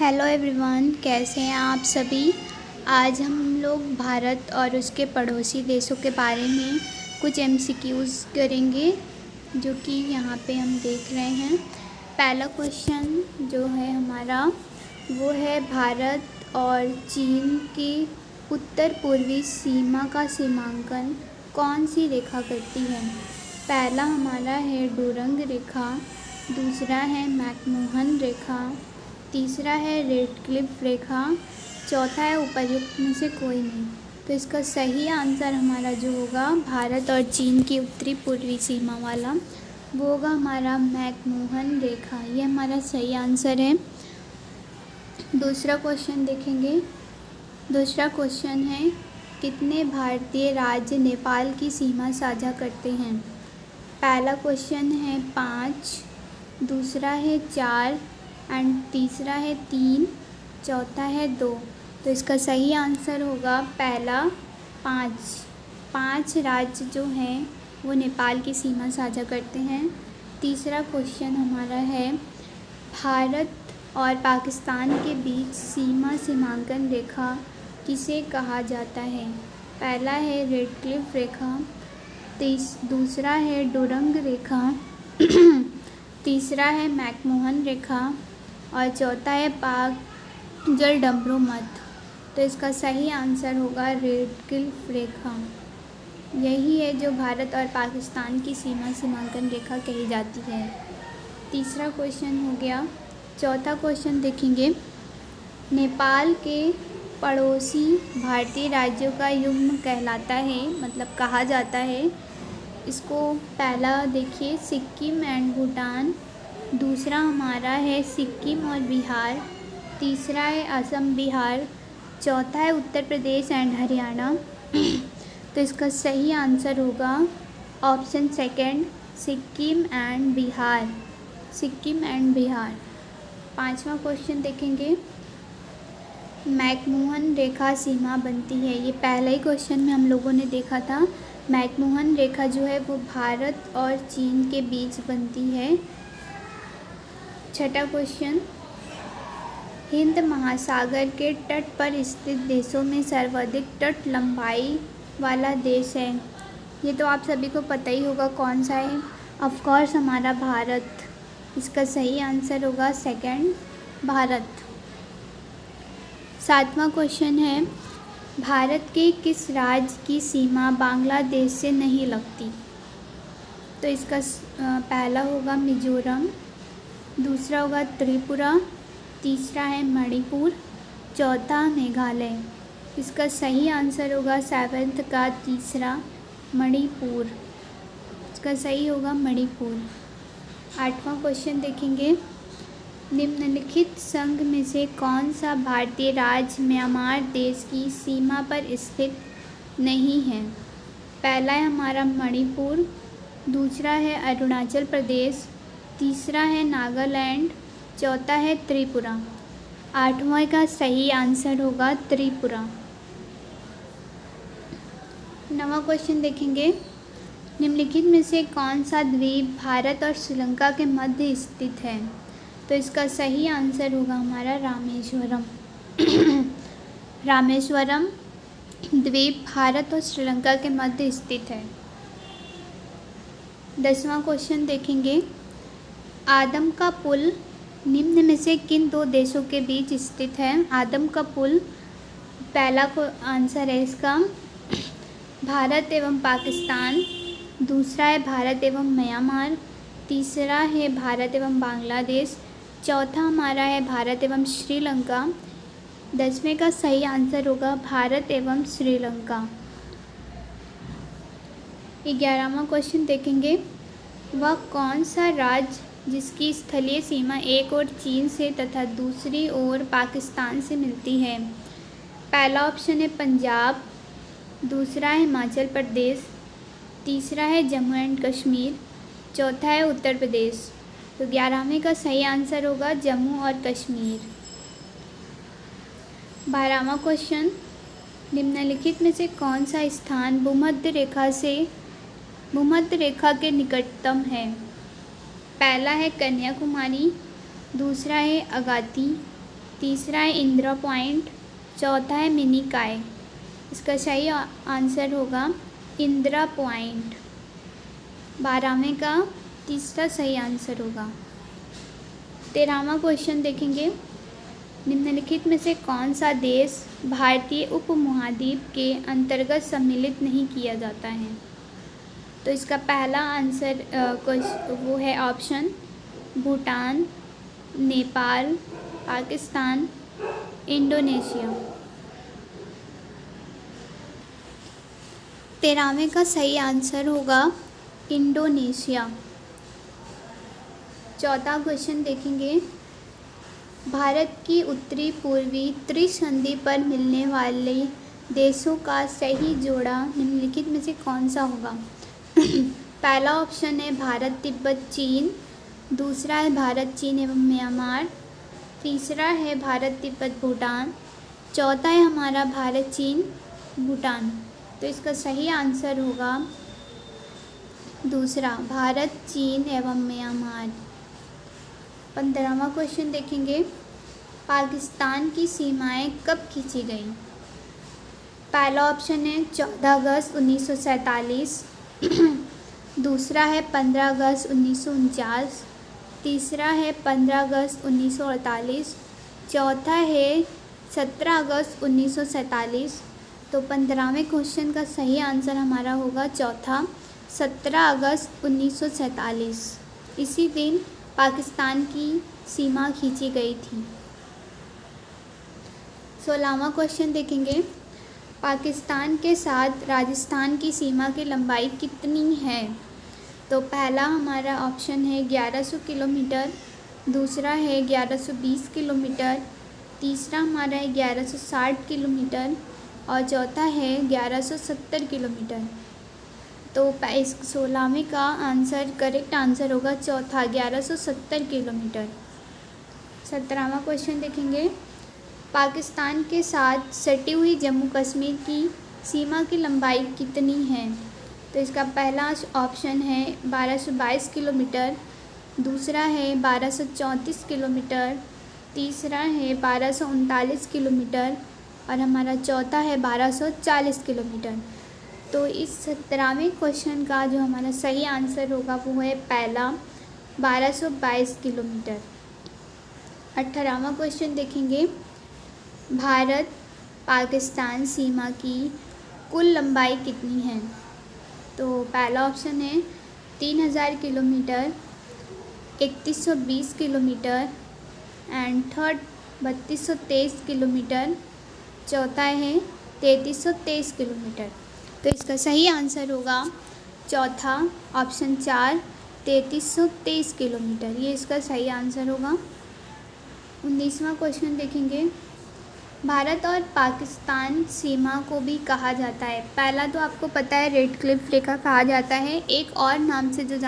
Hello everyone, कैसे हैं आप सभी। आज हम लोग भारत और उसके पड़ोसी देशों के बारे में कुछ एमसीक्यूज़ करेंगे, जो कि यहाँ पे हम देख रहे हैं। पहला क्वेश्चन जो है हमारा वो है, भारत और चीन की उत्तर पूर्वी सीमा का सीमांकन कौन सी रेखा करती है। पहला हमारा है डुरंग रेखा, दूसरा है मैकमोहन रेखा, तीसरा है रेडक्लिफ रेखा, चौथा है उपर्युक्त में से कोई नहीं। तो इसका सही आंसर हमारा जो होगा भारत और चीन की उत्तरी पूर्वी सीमा वाला, वो होगा हमारा मैकमोहन रेखा। ये हमारा सही आंसर है। दूसरा क्वेश्चन देखेंगे। दूसरा क्वेश्चन है, कितने भारतीय राज्य नेपाल की सीमा साझा करते हैं। पहला क्वेश्चन है 5, दूसरा है 4 एंड तीसरा है 3, चौथा है 2। तो इसका सही आंसर होगा पहला 5। 5 राज्य जो हैं वो नेपाल की सीमा साझा करते हैं। तीसरा क्वेश्चन हमारा है, भारत और पाकिस्तान के बीच सीमा सीमांकन रेखा किसे कहा जाता है। पहला है रेडक्लिफ रेखा, दूसरा है डुरंग रेखा, तीसरा है मैकमोहन रेखा और चौथा है पाक जलडंबरू मध्य। तो इसका सही आंसर होगा रेडक्लिफ रेखा। यही है जो भारत और पाकिस्तान की सीमा सीमांकन रेखा कही जाती है। तीसरा क्वेश्चन हो गया। चौथा क्वेश्चन देखेंगे, नेपाल के पड़ोसी भारतीय राज्यों का युग्म कहलाता है, मतलब कहा जाता है। इसको पहला देखिए, सिक्किम एंड भूटान, दूसरा हमारा है सिक्किम और बिहार, तीसरा है असम बिहार, चौथा है उत्तर प्रदेश एंड हरियाणा। तो इसका सही आंसर होगा option second, Sikkim and Bihar. Sikkim and Bihar. पांचवा क्वेश्चन देखेंगे, मैकमोहन रेखा सीमा बनती है। ये पहले ही क्वेश्चन में हम लोगों ने देखा था। मैकमोहन रेखा जो है वो भारत और चीन के बीच बनती है। छठा क्वेश्चन, हिंद महासागर के तट पर स्थित देशों में सर्वाधिक तट लंबाई वाला देश है। ये तो आप सभी को पता ही होगा कौन सा है। ऑफ कोर्स हमारा भारत। इसका सही आंसर होगा सेकंड, भारत। सातवां क्वेश्चन है, भारत के किस राज्य की सीमा बांग्लादेश से नहीं लगती। तो इसका पहला होगा मिजोरम, दूसरा होगा त्रिपुरा, तीसरा है मणिपुर, चौथा मेघालय। इसका सही आंसर होगा सेवेंथ का तीसरा, मणिपुर। इसका सही होगा मणिपुर। आठवां क्वेश्चन देखेंगे, निम्नलिखित संघ में से कौन सा भारतीय राज्य म्यांमार देश की सीमा पर स्थित नहीं है। पहला है हमारा मणिपुर, दूसरा है अरुणाचल प्रदेश, तीसरा है नागालैंड, चौथा है त्रिपुरा। आठवां का सही आंसर होगा त्रिपुरा। नवा क्वेश्चन देखेंगे, निम्नलिखित में से कौन सा द्वीप भारत और श्रीलंका के मध्य स्थित है। तो इसका सही आंसर होगा हमारा रामेश्वरम। रामेश्वरम द्वीप भारत और श्रीलंका के मध्य स्थित है। 10वां क्वेश्चन देखेंगे, आदम का पुल निम्न में से किन दो देशों के बीच स्थित है। आदम का पुल, पहला को आंसर है इसका भारत एवं पाकिस्तान, दूसरा है भारत एवं म्यांमार, तीसरा है भारत एवं बांग्लादेश, चौथा हमारा है भारत एवं श्रीलंका। 10वें का सही आंसर होगा भारत एवं श्रीलंका। 11वां क्वेश्चन देखेंगे, वह कौन सा राज्य जिसकी स्थलीय सीमा एक ओर चीन से तथा दूसरी ओर पाकिस्तान से मिलती है। पहला ऑप्शन है पंजाब, दूसरा है हिमाचल प्रदेश, तीसरा है जम्मू एंड कश्मीर, चौथा है उत्तर प्रदेश। तो 11वें का सही आंसर होगा जम्मू और कश्मीर। 12वां क्वेश्चन, निम्नलिखित में से कौन सा स्थान भूमध्य रेखा के निकटतम है। पहला है कन्याकुमारी, दूसरा है अगाती, तीसरा है इंदिरा पॉइंट, चौथा है मिनी काय। इसका सही आंसर होगा इंदिरा पॉइंट। 12वें का तीसरा सही आंसर होगा। 13वां क्वेश्चन देखेंगे, निम्नलिखित में से कौन सा देश भारतीय उपमहाद्वीप के अंतर्गत सम्मिलित नहीं किया जाता है? तो इसका पहला आंसर वो है ऑप्शन भूटान, नेपाल, पाकिस्तान, इंडोनेशिया। 13वें का सही आंसर होगा इंडोनेशिया। 14वां क्वेश्चन देखेंगे, भारत की उत्तरी पूर्वी त्रिसंधि पर मिलने वाले देशों का सही जोड़ा निम्नलिखित में से कौन सा होगा? पहला ऑप्शन है भारत तिब्बत चीन, दूसरा है भारत चीन एवं म्यांमार, तीसरा है भारत तिब्बत भूटान, चौथा है हमारा भारत चीन भूटान। तो इसका सही आंसर होगा दूसरा, भारत चीन एवं म्यांमार। 15वां क्वेश्चन देखेंगे, पाकिस्तान की सीमाएं कब खींची गईं? पहला ऑप्शन है 14 अगस्त 1947, दूसरा है 15 अगस्त 1949, तीसरा है 15 अगस्त 1948, चौथा है 17 अगस्त 1947। तो 15वें क्वेश्चन का सही आंसर हमारा होगा चौथा, 17 अगस्त 1947। इसी दिन पाकिस्तान की सीमा खींची गई थी। 16वां क्वेश्चन देखेंगे, पाकिस्तान के साथ राजस्थान की सीमा की लंबाई कितनी है? तो पहला हमारा ऑप्शन है 1100 किलोमीटर, दूसरा है 1120 किलोमीटर, तीसरा हमारा है 1160 किलोमीटर और चौथा है 1170 किलोमीटर। तो इस 16वें का आंसर करेक्ट आंसर होगा चौथा, 1170 किलोमीटर। 17वां क्वेश्चन देखेंगे, पाकिस्तान के साथ सटी हुई जम्मू कश्मीर की सीमा की लंबाई कितनी है? तो इसका पहला ऑप्शन है 1222 किलोमीटर, दूसरा है 1234 किलोमीटर, तीसरा है 1239 किलोमीटर और हमारा चौथा है 1240 किलोमीटर। तो इस 17वें क्वेश्चन का जो हमारा सही आंसर होगा वो है पहला, 1222 किलोमीटर। 18वां क्वेश्चन देखेंगे, भारत पाकिस्तान सीमा की कुल लंबाई कितनी है? तो पहला ऑप्शन है 3000 kilometre, 3120 kilometre and third 3223 kilometre, चौथा है 3323 किलोमीटर। तो इसका सही आंसर होगा चौथा, ऑप्शन 4, 3323 किलोमीटर। ये इसका सही आंसर होगा। 19वां क्वेश्चन देखेंगे, भारत और पाकिस्तान सीमा को भी कहा जाता है। पहला तो आपको पता है रेड क्लिफ रेखा कहा जाता है, एक और नाम से जो